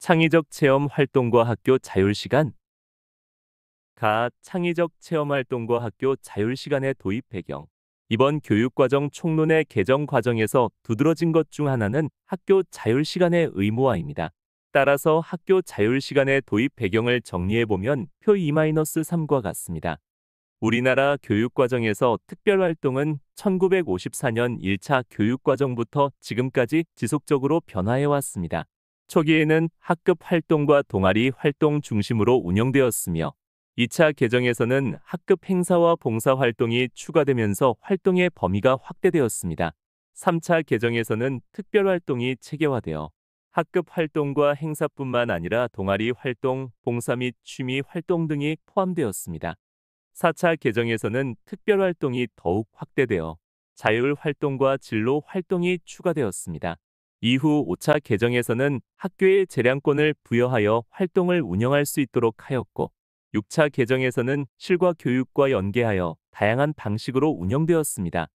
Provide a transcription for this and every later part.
창의적 체험 활동과 학교 자율시간. 창의적 체험 활동과 학교 자율시간의 도입 배경. 이번 교육과정 총론의 개정 과정에서 두드러진 것 중 하나는 학교 자율시간의 의무화입니다. 따라서 학교 자율시간의 도입 배경을 정리해보면 표 2-3과 같습니다. 우리나라 교육과정에서 특별활동은 1954년 1차 교육과정부터 지금까지 지속적으로 변화해왔습니다. 초기에는 학급 활동과 동아리 활동 중심으로 운영되었으며 2차 개정에서는 학급 행사와 봉사활동이 추가되면서 활동의 범위가 확대되었습니다. 3차 개정에서는 특별활동이 체계화되어 학급 활동과 행사뿐만 아니라 동아리 활동, 봉사 및 취미 활동 등이 포함되었습니다. 4차 개정에서는 특별활동이 더욱 확대되어 자율활동과 진로활동이 추가되었습니다. 이후 5차 개정에서는 학교에 재량권을 부여하여 활동을 운영할 수 있도록 하였고 6차 개정에서는 실과 교육과 연계하여 다양한 방식으로 운영되었습니다.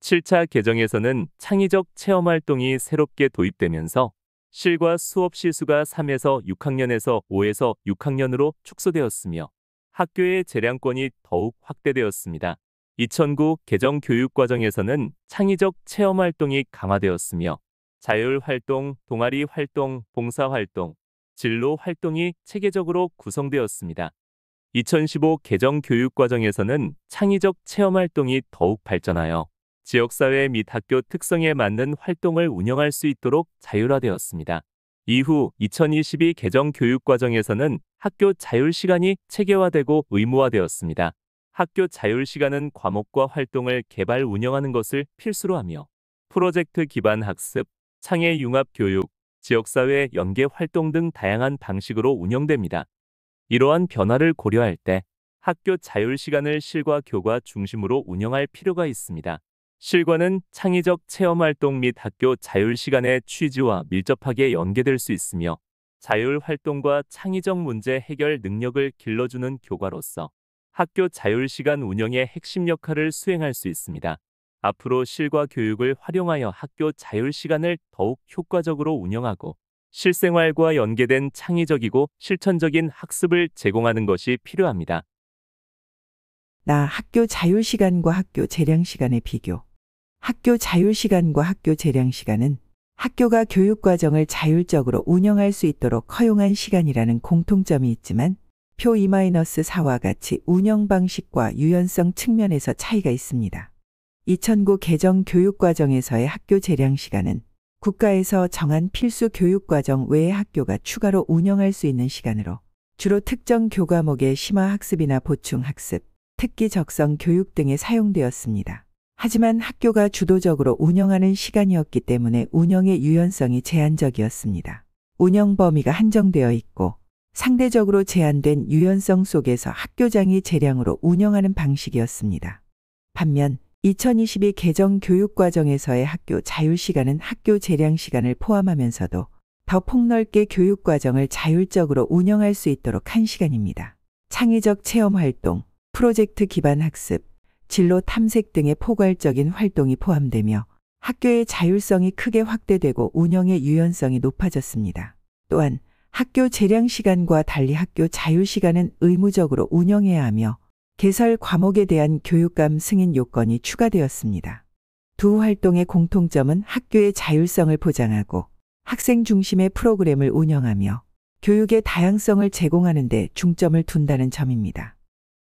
7차 개정에서는 창의적 체험활동이 새롭게 도입되면서 실과 수업 시수가 3에서 6학년에서 5에서 6학년으로 축소되었으며 학교의 재량권이 더욱 확대되었습니다. 2009 개정 교육과정에서는 창의적 체험활동이 강화되었으며 자율활동, 동아리 활동, 봉사활동, 진로활동이 체계적으로 구성되었습니다. 2015 개정 교육과정에서는 창의적 체험활동이 더욱 발전하여 지역사회 및 학교 특성에 맞는 활동을 운영할 수 있도록 자율화되었습니다. 이후 2022 개정 교육과정에서는 학교 자율시간이 체계화되고 의무화되었습니다. 학교 자율시간은 과목과 활동을 개발 운영하는 것을 필수로 하며 프로젝트 기반 학습, 창의 융합 교육, 지역사회 연계 활동 등 다양한 방식으로 운영됩니다. 이러한 변화를 고려할 때 학교 자율시간을 실과 교과 중심으로 운영할 필요가 있습니다. 실과는 창의적 체험활동 및 학교 자율시간의 취지와 밀접하게 연계될 수 있으며 자율활동과 창의적 문제 해결 능력을 길러주는 교과로서 학교 자율시간 운영의 핵심 역할을 수행할 수 있습니다. 앞으로 실과 교육을 활용하여 학교 자율시간을 더욱 효과적으로 운영하고 실생활과 연계된 창의적이고 실천적인 학습을 제공하는 것이 필요합니다. 학교 자율시간과 학교 재량시간의 비교. 학교 자율시간과 학교 재량시간은 학교가 교육과정을 자율적으로 운영할 수 있도록 허용한 시간이라는 공통점이 있지만 표 2-4와 같이 운영 방식과 유연성 측면에서 차이가 있습니다. 2009 개정 교육과정에서의 학교 재량시간은 국가에서 정한 필수 교육과정 외에 학교가 추가로 운영할 수 있는 시간으로 주로 특정 교과목의 심화학습이나 보충학습, 특기 적성 교육 등에 사용되었습니다. 하지만 학교가 주도적으로 운영하는 시간이었기 때문에 운영의 유연성이 제한적이었습니다. 운영 범위가 한정되어 있고 상대적으로 제한된 유연성 속에서 학교장이 재량으로 운영하는 방식이었습니다. 반면 2022 개정 교육과정에서의 학교 자율시간은 학교 재량시간을 포함하면서도 더 폭넓게 교육과정을 자율적으로 운영할 수 있도록 한 시간입니다. 창의적 체험활동, 프로젝트 기반 학습, 진로 탐색 등의 포괄적인 활동이 포함되며 학교의 자율성이 크게 확대되고 운영의 유연성이 높아졌습니다. 또한 학교 재량시간과 달리 학교 자율시간은 의무적으로 운영해야 하며 개설 과목에 대한 교육감 승인 요건이 추가되었습니다. 두 활동의 공통점은 학교의 자율성을 보장하고 학생 중심의 프로그램을 운영하며 교육의 다양성을 제공하는 데 중점을 둔다는 점입니다.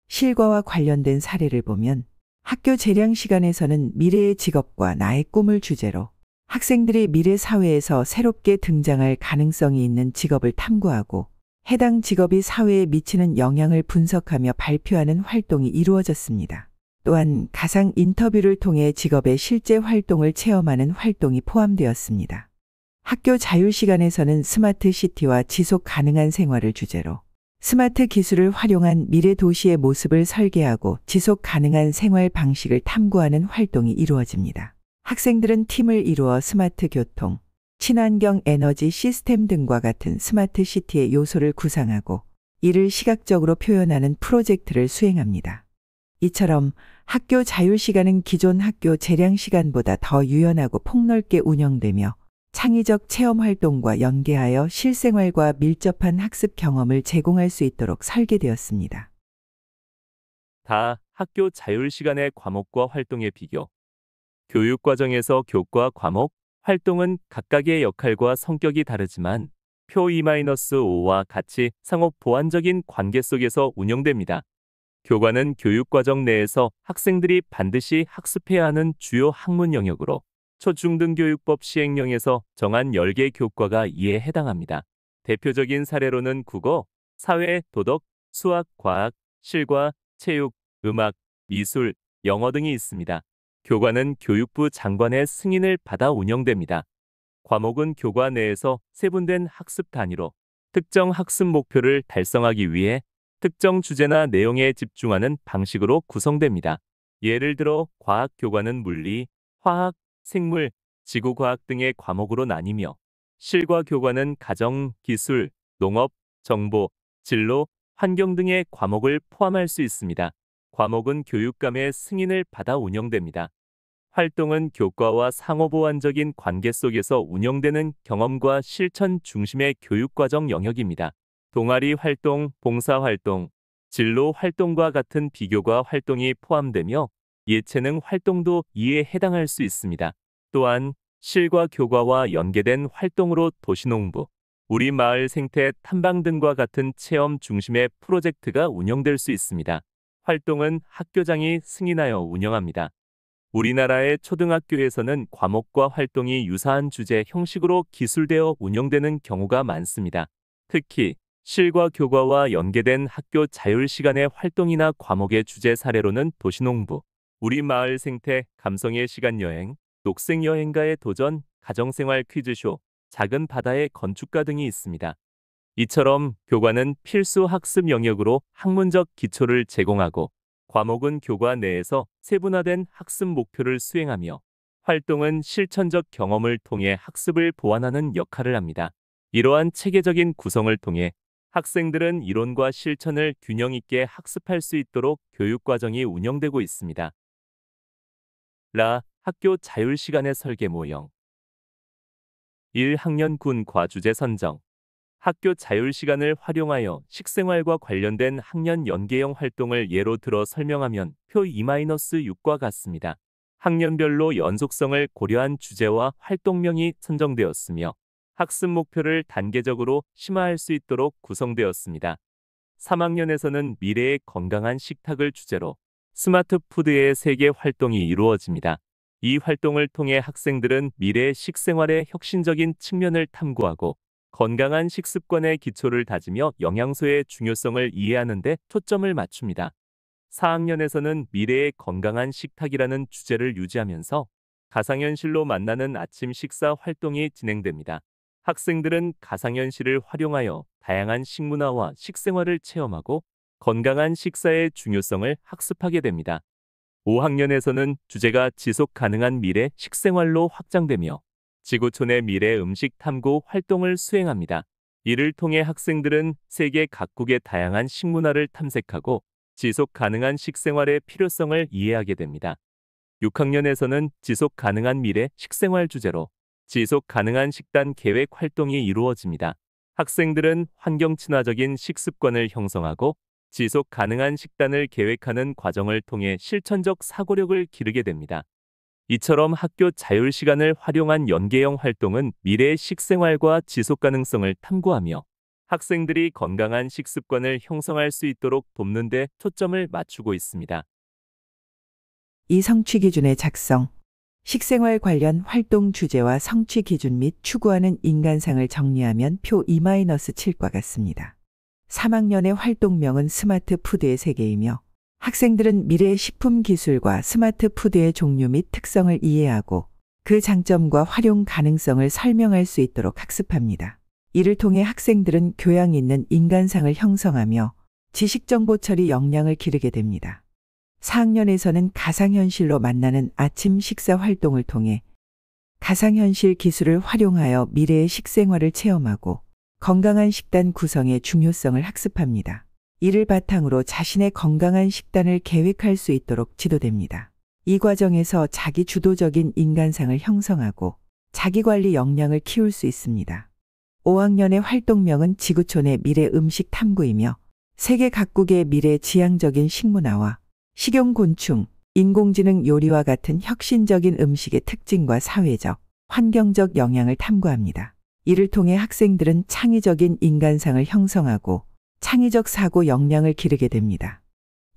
실과와 관련된 사례를 보면 학교 재량시간에서는 미래의 직업과 나의 꿈을 주제로 학생들이 미래 사회에서 새롭게 등장할 가능성이 있는 직업을 탐구하고 해당 직업이 사회에 미치는 영향을 분석하며 발표하는 활동이 이루어졌습니다. 또한 가상 인터뷰를 통해 직업의 실제 활동을 체험하는 활동이 포함되었습니다. 학교 자율시간에서는 스마트 시티와 지속 가능한 생활을 주제로 스마트 기술을 활용한 미래 도시의 모습을 설계하고 지속 가능한 생활 방식을 탐구하는 활동이 이루어집니다. 학생들은 팀을 이루어 스마트 교통, 친환경 에너지 시스템 등과 같은 스마트 시티의 요소를 구상하고 이를 시각적으로 표현하는 프로젝트를 수행합니다. 이처럼 학교 자율시간은 기존 학교 재량시간보다 더 유연하고 폭넓게 운영되며 창의적 체험 활동과 연계하여 실생활과 밀접한 학습 경험을 제공할 수 있도록 설계되었습니다. 다 학교 자율 시간의 과목과 활동의 비교. 교육 과정에서 교과 과목, 활동은 각각의 역할과 성격이 다르지만 표 2-5와 같이 상호 보완적인 관계 속에서 운영됩니다. 교과는 교육 과정 내에서 학생들이 반드시 학습해야 하는 주요 학문 영역으로 초중등교육법 시행령에서 정한 10개 교과가 이에 해당합니다. 대표적인 사례로는 국어, 사회, 도덕, 수학, 과학, 실과, 체육, 음악, 미술, 영어 등이 있습니다. 교과는 교육부 장관의 승인을 받아 운영됩니다. 과목은 교과 내에서 세분된 학습 단위로 특정 학습 목표를 달성하기 위해 특정 주제나 내용에 집중하는 방식으로 구성됩니다. 예를 들어 과학 교과는 물리, 화학, 생물, 지구과학 등의 과목으로 나뉘며 실과 교과는 가정, 기술, 농업, 정보, 진로, 환경 등의 과목을 포함할 수 있습니다. 과목은 교육감의 승인을 받아 운영됩니다. 활동은 교과와 상호보완적인 관계 속에서 운영되는 경험과 실천 중심의 교육과정 영역입니다. 동아리 활동, 봉사활동, 진로 활동과 같은 비교과 활동이 포함되며 예체능 활동도 이에 해당할 수 있습니다. 또한 실과 교과와 연계된 활동으로 도시농부, 우리 마을 생태 탐방 등과 같은 체험 중심의 프로젝트가 운영될 수 있습니다. 활동은 학교장이 승인하여 운영합니다. 우리나라의 초등학교에서는 과목과 활동이 유사한 주제 형식으로 기술되어 운영되는 경우가 많습니다. 특히 실과 교과와 연계된 학교 자율 시간의 활동이나 과목의 주제 사례로는 도시농부, 우리 마을 생태, 감성의 시간 여행, 녹색 여행가의 도전, 가정생활 퀴즈쇼, 작은 바다의 건축가 등이 있습니다. 이처럼 교과는 필수 학습 영역으로 학문적 기초를 제공하고 과목은 교과 내에서 세분화된 학습 목표를 수행하며 활동은 실천적 경험을 통해 학습을 보완하는 역할을 합니다. 이러한 체계적인 구성을 통해 학생들은 이론과 실천을 균형 있게 학습할 수 있도록 교육과정이 운영되고 있습니다. 학교 자율 시간의 설계 모형. 1학년 군 과주제 선정. 학교 자율 시간을 활용하여 식생활과 관련된 학년 연계형 활동을 예로 들어 설명하면 표 2-6과 같습니다. 학년별로 연속성을 고려한 주제와 활동명이 선정되었으며 학습 목표를 단계적으로 심화할 수 있도록 구성되었습니다. 3학년에서는 미래의 건강한 식탁을 주제로 스마트 푸드의 세계 활동이 이루어집니다. 이 활동을 통해 학생들은 미래의 식생활의 혁신적인 측면을 탐구하고 건강한 식습관의 기초를 다지며 영양소의 중요성을 이해하는 데 초점을 맞춥니다. 4학년에서는 미래의 건강한 식탁이라는 주제를 유지하면서 가상현실로 만나는 아침 식사 활동이 진행됩니다. 학생들은 가상현실을 활용하여 다양한 식문화와 식생활을 체험하고 건강한 식사의 중요성을 학습하게 됩니다. 5학년에서는 주제가 지속 가능한 미래 식생활로 확장되며 지구촌의 미래 음식 탐구 활동을 수행합니다. 이를 통해 학생들은 세계 각국의 다양한 식문화를 탐색하고 지속 가능한 식생활의 필요성을 이해하게 됩니다. 6학년에서는 지속 가능한 미래 식생활 주제로 지속 가능한 식단 계획 활동이 이루어집니다. 학생들은 환경 친화적인 식습관을 형성하고 지속 가능한 식단을 계획하는 과정을 통해 실천적 사고력을 기르게 됩니다. 이처럼 학교 자율 시간을 활용한 연계형 활동은 미래의 식생활과 지속 가능성을 탐구하며 학생들이 건강한 식습관을 형성할 수 있도록 돕는 데 초점을 맞추고 있습니다. 이 성취 기준의 작성. 식생활 관련 활동 주제와 성취 기준 및 추구하는 인간상을 정리하면 표 2-7과 같습니다. 3학년의 활동명은 스마트 푸드의 세계이며 학생들은 미래의 식품 기술과 스마트 푸드의 종류 및 특성을 이해하고 그 장점과 활용 가능성을 설명할 수 있도록 학습합니다. 이를 통해 학생들은 교양 있는 인간상을 형성하며 지식정보 처리 역량을 기르게 됩니다. 4학년에서는 가상현실로 만나는 아침 식사 활동을 통해 가상현실 기술을 활용하여 미래의 식생활을 체험하고 건강한 식단 구성의 중요성을 학습합니다. 이를 바탕으로 자신의 건강한 식단을 계획할 수 있도록 지도됩니다. 이 과정에서 자기 주도적인 인간상을 형성하고 자기관리 역량을 키울 수 있습니다. 5학년의 활동명은 지구촌의 미래 음식 탐구이며 세계 각국의 미래 지향적인 식문화와 식용곤충, 인공지능 요리와 같은 혁신적인 음식의 특징과 사회적, 환경적 영향을 탐구합니다. 이를 통해 학생들은 창의적인 인간상을 형성하고 창의적 사고 역량을 기르게 됩니다.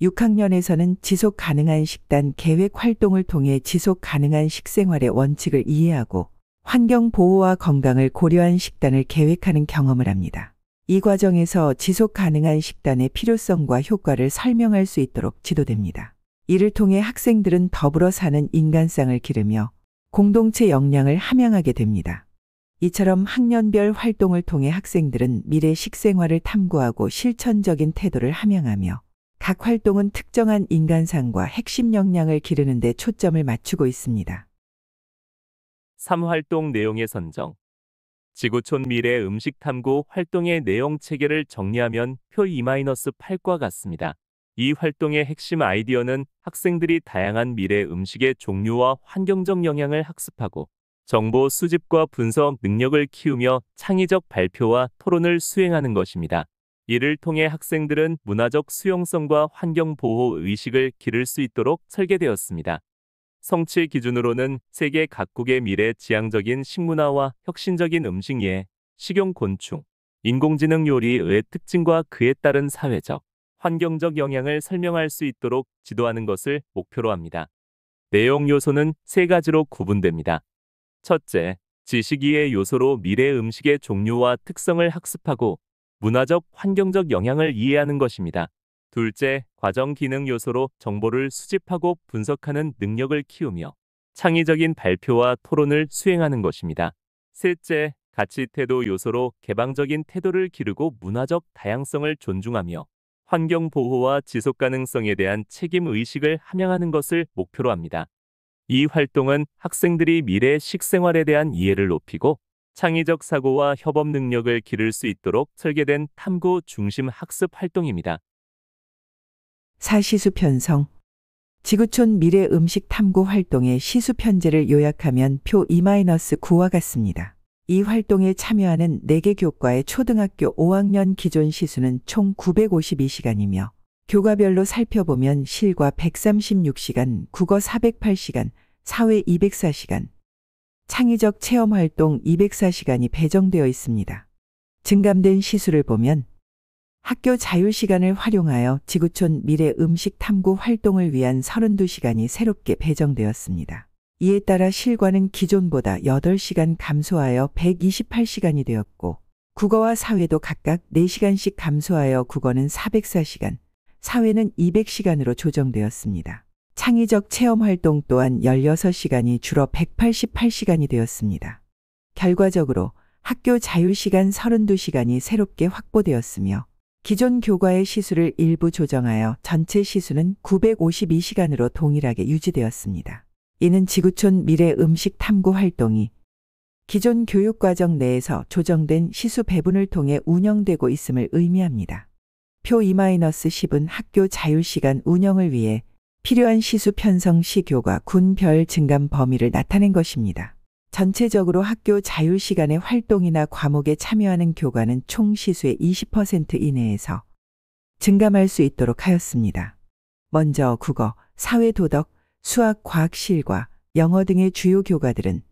6학년에서는 지속 가능한 식단 계획 활동을 통해 지속 가능한 식생활의 원칙을 이해하고 환경 보호와 건강을 고려한 식단을 계획하는 경험을 합니다. 이 과정에서 지속 가능한 식단의 필요성과 효과를 설명할 수 있도록 지도됩니다. 이를 통해 학생들은 더불어 사는 인간상을 기르며 공동체 역량을 함양하게 됩니다. 이처럼 학년별 활동을 통해 학생들은 미래 식생활을 탐구하고 실천적인 태도를 함양하며 각 활동은 특정한 인간상과 핵심 역량을 기르는 데 초점을 맞추고 있습니다. 3활동 내용의 선정. 지구촌 미래 음식 탐구 활동의 내용 체계를 정리하면 표 2-8과 같습니다. 이 활동의 핵심 아이디어는 학생들이 다양한 미래 음식의 종류와 환경적 영향을 학습하고 정보 수집과 분석 능력을 키우며 창의적 발표와 토론을 수행하는 것입니다. 이를 통해 학생들은 문화적 수용성과 환경 보호 의식을 기를 수 있도록 설계되었습니다. 성취 기준으로는 세계 각국의 미래 지향적인 식문화와 혁신적인 음식 예, 식용곤충, 인공지능 요리의 특징과 그에 따른 사회적, 환경적 영향을 설명할 수 있도록 지도하는 것을 목표로 합니다. 내용 요소는 세 가지로 구분됩니다. 첫째, 지식이해 요소로 미래 음식의 종류와 특성을 학습하고 문화적, 환경적 영향을 이해하는 것입니다. 둘째, 과정 기능 요소로 정보를 수집하고 분석하는 능력을 키우며 창의적인 발표와 토론을 수행하는 것입니다. 셋째, 가치 태도 요소로 개방적인 태도를 기르고 문화적 다양성을 존중하며 환경 보호와 지속 가능성에 대한 책임 의식을 함양하는 것을 목표로 합니다. 이 활동은 학생들이 미래 식생활에 대한 이해를 높이고 창의적 사고와 협업 능력을 기를 수 있도록 설계된 탐구 중심 학습 활동입니다. 사시수 편성. 지구촌 미래 음식 탐구 활동의 시수 편제를 요약하면 표 2-9와 같습니다. 이 활동에 참여하는 4개 교과의 초등학교 5학년 기존 시수는 총 952시간이며 교과별로 살펴보면 실과 136시간, 국어 408시간, 사회 204시간, 창의적 체험 활동 204시간이 배정되어 있습니다. 증감된 시수를 보면 학교 자율시간을 활용하여 지구촌 미래 음식 탐구 활동을 위한 32시간이 새롭게 배정되었습니다. 이에 따라 실과는 기존보다 8시간 감소하여 128시간이 되었고 국어와 사회도 각각 4시간씩 감소하여 국어는 404시간, 사회는 200시간으로 조정되었습니다. 창의적 체험 활동 또한 16시간이 줄어 188시간이 되었습니다. 결과적으로 학교 자율시간 32시간이 새롭게 확보되었으며 기존 교과의 시수를 일부 조정하여 전체 시수는 952시간으로 동일하게 유지되었습니다. 이는 지구촌 미래 음식 탐구 활동이 기존 교육과정 내에서 조정된 시수 배분을 통해 운영되고 있음을 의미합니다. 표 2-10은 학교 자율시간 운영을 위해 필요한 시수 편성 시 교과 군별 증감 범위를 나타낸 것입니다. 전체적으로 학교 자율시간의 활동이나 과목에 참여하는 교과는 총 시수의 20% 이내에서 증감할 수 있도록 하였습니다. 먼저 국어, 사회 도덕, 수학, 과학, 실과, 영어 등의 주요 교과들은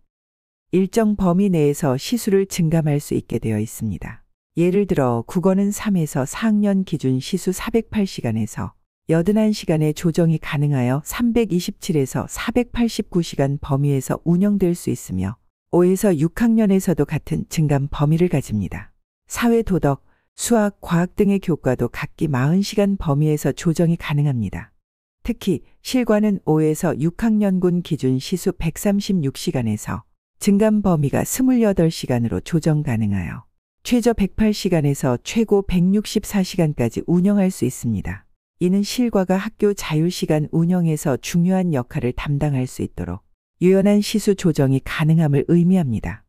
일정 범위 내에서 시수를 증감할 수 있게 되어 있습니다. 예를 들어 국어는 3에서 4학년 기준 시수 408시간에서 81시간의 조정이 가능하여 327에서 489시간 범위에서 운영될 수 있으며 5에서 6학년에서도 같은 증감 범위를 가집니다. 사회, 도덕, 수학, 과학 등의 교과도 각기 40시간 범위에서 조정이 가능합니다. 특히 실과는 5에서 6학년군 기준 시수 136시간에서 증감 범위가 28시간으로 조정 가능하여 최저 108시간에서 최고 164시간까지 운영할 수 있습니다. 이는 실과가 학교 자율시간 운영에서 중요한 역할을 담당할 수 있도록 유연한 시수 조정이 가능함을 의미합니다.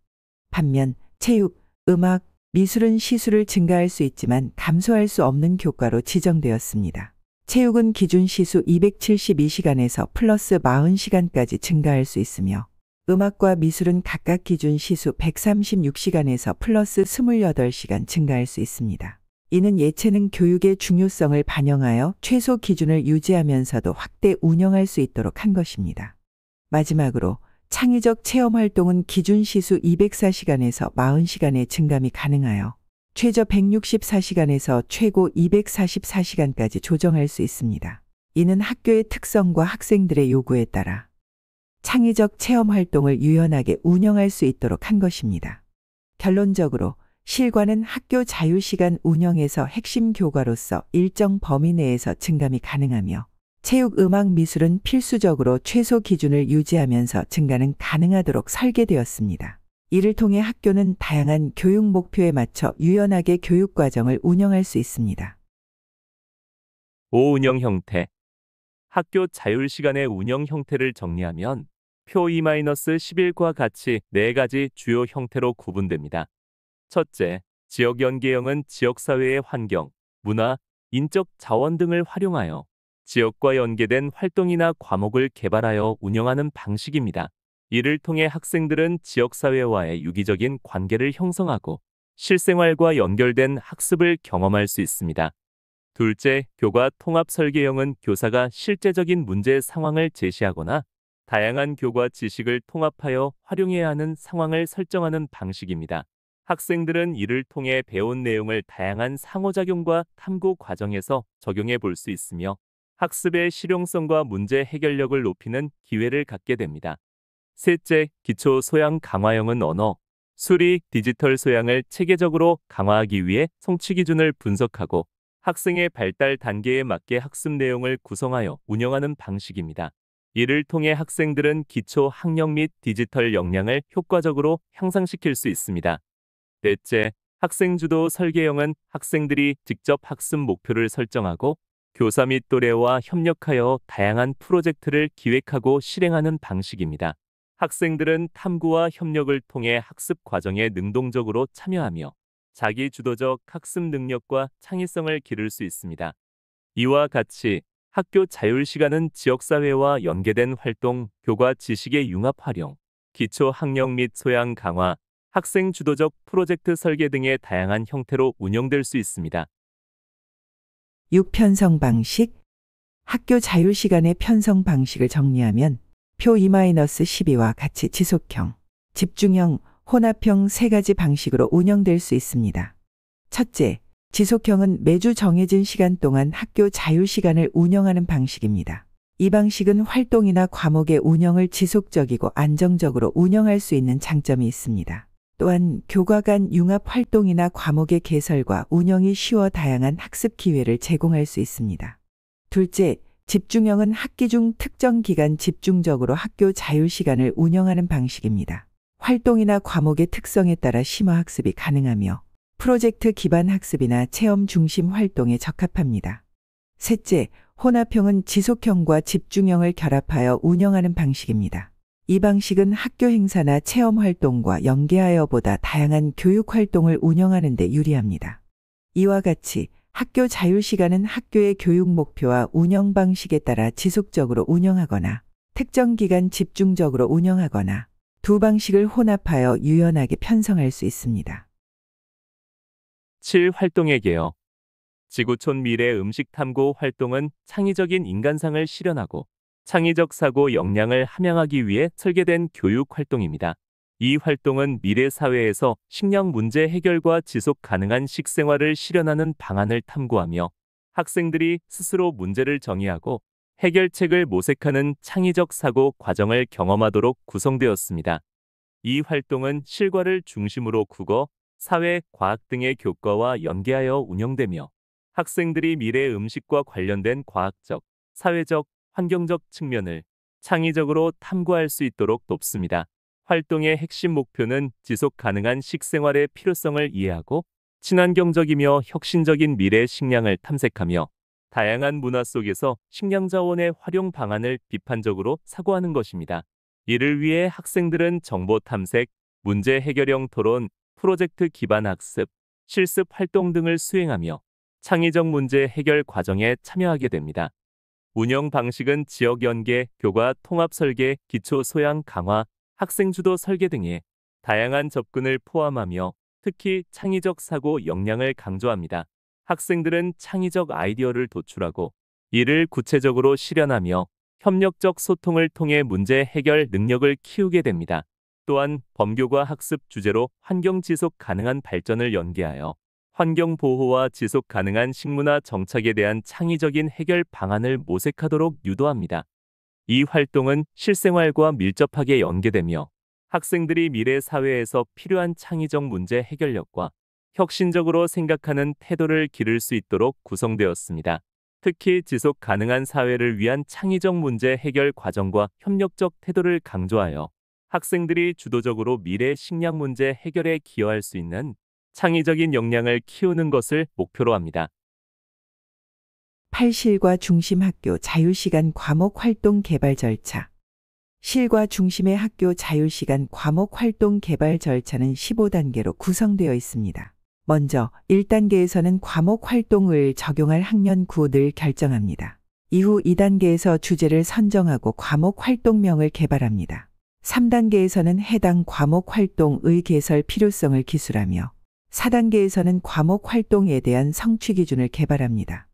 반면 체육, 음악, 미술은 시수를 증가할 수 있지만 감소할 수 없는 교과로 지정되었습니다. 체육은 기준 시수 272시간에서 플러스 40시간까지 증가할 수 있으며 음악과 미술은 각각 기준 시수 136시간에서 플러스 28시간 증가할 수 있습니다. 이는 예체능 교육의 중요성을 반영하여 최소 기준을 유지하면서도 확대 운영할 수 있도록 한 것입니다. 마지막으로 창의적 체험 활동은 기준 시수 204시간에서 40시간의 증감이 가능하여 최저 164시간에서 최고 244시간까지 조정할 수 있습니다. 이는 학교의 특성과 학생들의 요구에 따라 창의적 체험 활동을 유연하게 운영할 수 있도록 한 것입니다. 결론적으로 실과는 학교 자유시간 운영에서 핵심 교과로서 일정 범위 내에서 증감이 가능하며 체육, 음악, 미술은 필수적으로 최소 기준을 유지하면서 증가는 가능하도록 설계되었습니다. 이를 통해 학교는 다양한 교육 목표에 맞춰 유연하게 교육 과정을 운영할 수 있습니다. 5. 운영 형태. 학교 자율시간의 운영 형태를 정리하면 표 2-11과 같이 4가지 주요 형태로 구분됩니다. 첫째, 지역 연계형은 지역사회의 환경, 문화, 인적 자원 등을 활용하여 지역과 연계된 활동이나 과목을 개발하여 운영하는 방식입니다. 이를 통해 학생들은 지역사회와의 유기적인 관계를 형성하고 실생활과 연결된 학습을 경험할 수 있습니다. 둘째, 교과 통합 설계형은 교사가 실제적인 문제 상황을 제시하거나 다양한 교과 지식을 통합하여 활용해야 하는 상황을 설정하는 방식입니다. 학생들은 이를 통해 배운 내용을 다양한 상호작용과 탐구 과정에서 적용해 볼 수 있으며 학습의 실용성과 문제 해결력을 높이는 기회를 갖게 됩니다. 셋째, 기초 소양 강화형은 언어, 수리, 디지털 소양을 체계적으로 강화하기 위해 성취 기준을 분석하고 학생의 발달 단계에 맞게 학습 내용을 구성하여 운영하는 방식입니다. 이를 통해 학생들은 기초 학력 및 디지털 역량을 효과적으로 향상시킬 수 있습니다. 넷째, 학생주도 설계형은 학생들이 직접 학습 목표를 설정하고 교사 및 또래와 협력하여 다양한 프로젝트를 기획하고 실행하는 방식입니다. 학생들은 탐구와 협력을 통해 학습 과정에 능동적으로 참여하며 자기 주도적 학습 능력과 창의성을 기를 수 있습니다. 이와 같이 학교 자율시간은 지역사회와 연계된 활동, 교과 지식의 융합 활용, 기초 학력 및 소양 강화, 학생 주도적 프로젝트 설계 등의 다양한 형태로 운영될 수 있습니다. 6. 편성 방식. 학교 자율시간의 편성 방식을 정리하면 표 2-12와 같이 지속형, 집중형, 혼합형 3가지 방식으로 운영될 수 있습니다. 첫째, 지속형은 매주 정해진 시간 동안 학교 자율시간을 운영하는 방식입니다. 이 방식은 활동이나 과목의 운영을 지속적이고 안정적으로 운영할 수 있는 장점이 있습니다. 또한 교과 간 융합 활동이나 과목의 개설과 운영이 쉬워 다양한 학습 기회를 제공할 수 있습니다. 둘째, 집중형은 학기 중 특정 기간 집중적으로 학교 자율시간을 운영하는 방식입니다. 활동이나 과목의 특성에 따라 심화학습이 가능하며 프로젝트 기반 학습이나 체험 중심 활동에 적합합니다. 셋째, 혼합형은 지속형과 집중형을 결합하여 운영하는 방식입니다. 이 방식은 학교 행사나 체험 활동과 연계하여 보다 다양한 교육 활동을 운영하는 데 유리합니다. 이와 같이 학교 자율시간은 학교의 교육 목표와 운영 방식에 따라 지속적으로 운영하거나 특정 기간 집중적으로 운영하거나 두 방식을 혼합하여 유연하게 편성할 수 있습니다. 7. 활동의 개요. 지구촌 미래 음식 탐구 활동은 창의적인 인간상을 실현하고 창의적 사고 역량을 함양하기 위해 설계된 교육 활동입니다. 이 활동은 미래 사회에서 식량 문제 해결과 지속 가능한 식생활을 실현하는 방안을 탐구하며 학생들이 스스로 문제를 정의하고 해결책을 모색하는 창의적 사고 과정을 경험하도록 구성되었습니다. 이 활동은 실과를 중심으로 국어, 사회, 과학 등의 교과와 연계하여 운영되며 학생들이 미래 음식과 관련된 과학적, 사회적, 환경적 측면을 창의적으로 탐구할 수 있도록 돕습니다. 활동의 핵심 목표는 지속 가능한 식생활의 필요성을 이해하고 친환경적이며 혁신적인 미래 식량을 탐색하며 다양한 문화 속에서 식량 자원의 활용 방안을 비판적으로 사고하는 것입니다. 이를 위해 학생들은 정보 탐색, 문제 해결형 토론, 프로젝트 기반 학습, 실습 활동 등을 수행하며 창의적 문제 해결 과정에 참여하게 됩니다. 운영 방식은 지역 연계, 교과 통합 설계, 기초 소양 강화, 학생 주도 설계 등의 다양한 접근을 포함하며 특히 창의적 사고 역량을 강조합니다. 학생들은 창의적 아이디어를 도출하고 이를 구체적으로 실현하며 협력적 소통을 통해 문제 해결 능력을 키우게 됩니다. 또한 범교과 학습 주제로 환경 지속 가능한 발전을 연계하여 환경 보호와 지속 가능한 식문화 정착에 대한 창의적인 해결 방안을 모색하도록 유도합니다. 이 활동은 실생활과 밀접하게 연계되며 학생들이 미래 사회에서 필요한 창의적 문제 해결력과 혁신적으로 생각하는 태도를 기를 수 있도록 구성되었습니다. 특히 지속 가능한 사회를 위한 창의적 문제 해결 과정과 협력적 태도를 강조하여 학생들이 주도적으로 미래 식량 문제 해결에 기여할 수 있는 창의적인 역량을 키우는 것을 목표로 합니다. 8. 실과 중심 학교 자율시간 과목 활동 개발 절차. 실과 중심의 학교 자율시간 과목 활동 개발 절차는 15단계로 구성되어 있습니다. 먼저 1단계에서는 과목 활동을 적용할 학년군을 결정합니다. 이후 2단계에서 주제를 선정하고 과목 활동명을 개발합니다. 3단계에서는 해당 과목 활동의 개설 필요성을 기술하며 4단계에서는 과목 활동에 대한 성취 기준을 개발합니다.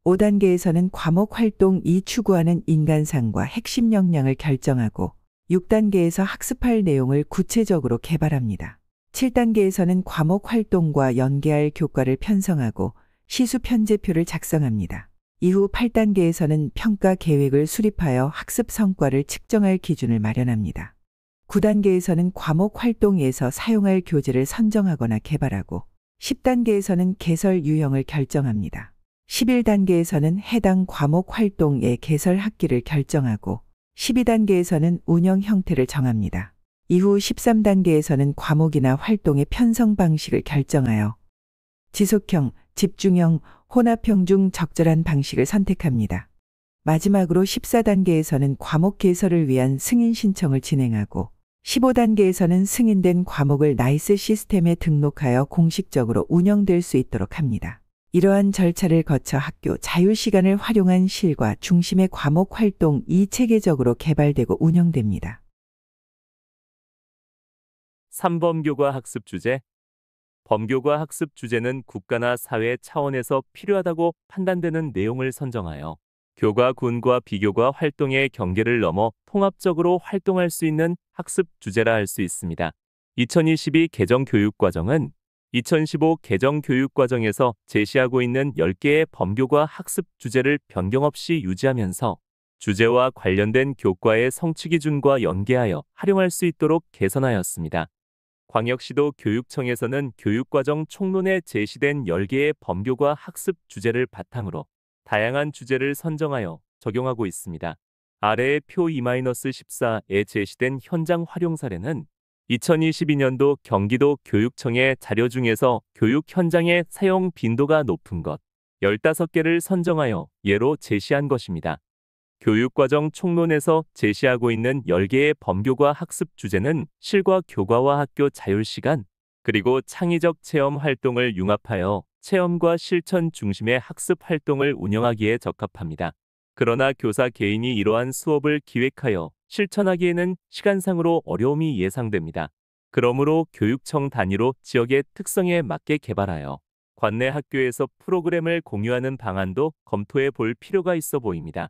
5단계에서는 과목 활동이 추구하는 인간상과 핵심 역량을 결정하고 6단계에서 학습할 내용을 구체적으로 개발합니다. 7단계에서는 과목 활동과 연계할 교과를 편성하고 시수 편제표를 작성합니다. 이후 8단계에서는 평가 계획을 수립하여 학습 성과를 측정할 기준을 마련합니다. 9단계에서는 과목 활동에서 사용할 교재를 선정하거나 개발하고 10단계에서는 개설 유형을 결정합니다. 11단계에서는 해당 과목 활동의 개설 학기를 결정하고 12단계에서는 운영 형태를 정합니다. 이후 13단계에서는 과목이나 활동의 편성 방식을 결정하여 지속형, 집중형, 혼합형 중 적절한 방식을 선택합니다. 마지막으로 14단계에서는 과목 개설을 위한 승인 신청을 진행하고 15단계에서는 승인된 과목을 나이스 시스템에 등록하여 공식적으로 운영될 수 있도록 합니다. 이러한 절차를 거쳐 학교 자율시간을 활용한 실과 중심의 과목 활동이 체계적으로 개발되고 운영됩니다. 3범교과 학습 주제. 범교과 학습 주제는 국가나 사회 차원에서 필요하다고 판단되는 내용을 선정하여 교과, 군과 비교과 활동의 경계를 넘어 통합적으로 활동할 수 있는 학습 주제라 할 수 있습니다. 2022 개정 교육과정은 2015 개정 교육과정에서 제시하고 있는 10개의 범교과 학습 주제를 변경 없이 유지하면서 주제와 관련된 교과의 성취 기준과 연계하여 활용할 수 있도록 개선하였습니다. 광역시도 교육청에서는 교육과정 총론에 제시된 10개의 범교과 학습 주제를 바탕으로 다양한 주제를 선정하여 적용하고 있습니다. 아래의 표 2-14에 제시된 현장 활용 사례는 2022년도 경기도 교육청의 자료 중에서 교육 현장의 사용 빈도가 높은 것 15개를 선정하여 예로 제시한 것입니다. 교육과정 총론에서 제시하고 있는 10개의 범교과 학습 주제는 실과 교과와 학교 자율시간, 그리고 창의적 체험 활동을 융합하여 체험과 실천 중심의 학습 활동을 운영하기에 적합합니다. 그러나 교사 개인이 이러한 수업을 기획하여 실천하기에는 시간상으로 어려움이 예상됩니다. 그러므로 교육청 단위로 지역의 특성에 맞게 개발하여 관내 학교에서 프로그램을 공유하는 방안도 검토해 볼 필요가 있어 보입니다.